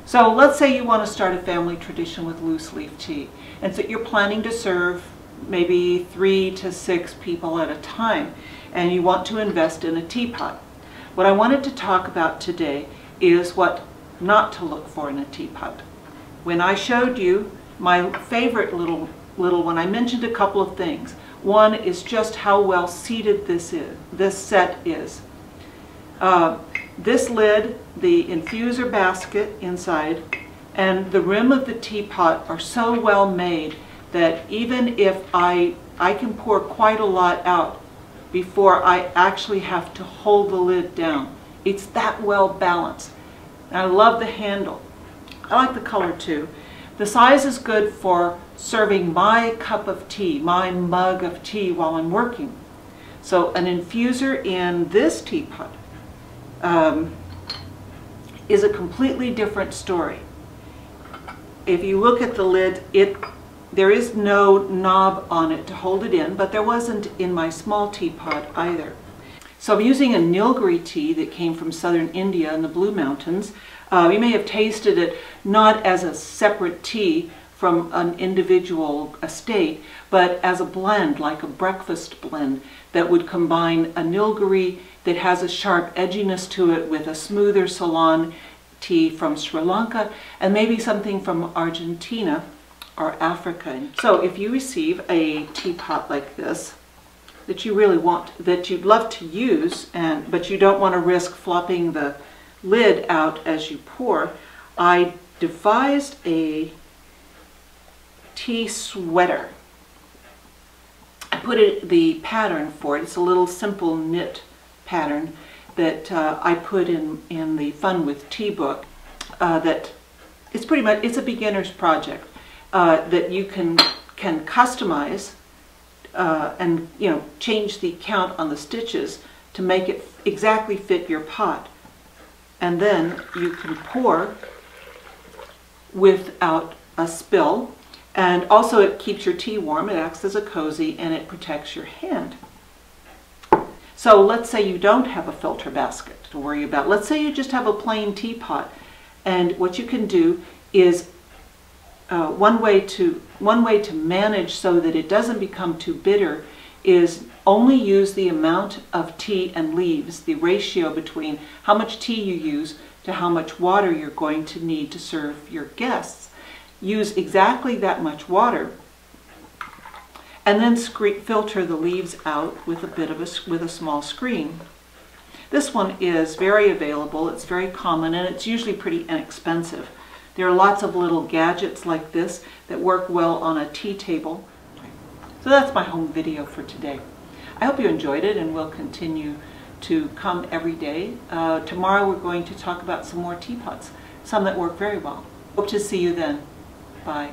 So let's say you want to start a family tradition with loose leaf tea, and so you're planning to serve maybe 3 to 6 people at a time, and you want to invest in a teapot. What I wanted to talk about today is what not to look for in a teapot. When I showed you my favorite little one, I mentioned a couple of things. One is just how well seated this set is. This lid, the infuser basket inside, and the rim of the teapot are so well made that even if I can pour quite a lot out before I actually have to hold the lid down. It's that well balanced. And I love the handle. I like the color too. The size is good for serving my cup of tea, my mug of tea while I'm working. So an infuser in this teapot is a completely different story. If you look at the lid, there is no knob on it to hold it in, but there wasn't in my small teapot either. So I'm using a Nilgiri tea that came from southern India in the Blue Mountains. You may have tasted it not as a separate tea from an individual estate, but as a blend, like a breakfast blend that would combine a Nilgiri that has a sharp edginess to it with a smoother Ceylon tea from Sri Lanka and maybe something from Argentina or Africa. So if you receive a teapot like this that you really want, that you'd love to use, but you don't want to risk flopping the lid out as you pour, I devised a tea sweater. I put the pattern for it. It's a little simple knit pattern that I put in the Fun with Tea book. That it's pretty much, it's a beginner's project that you can customize and change the count on the stitches to make it exactly fit your pot. And then you can pour without a spill. And also it keeps your tea warm, it acts as a cozy, and it protects your hand. So let's say you don't have a filter basket to worry about. Let's say you just have a plain teapot. And what you can do is one way to manage so that it doesn't become too bitter is only use the amount of tea and leaves, the ratio between how much tea you use to how much water you're going to need to serve your guests. Use exactly that much water, and then filter the leaves out with a small screen. This one is very available, it's very common, and it's usually pretty inexpensive. There are lots of little gadgets like this that work well on a tea table. So that's my home video for today. I hope you enjoyed it and will continue to come every day. Tomorrow we're going to talk about some more teapots, some that work very well. Hope to see you then. Bye.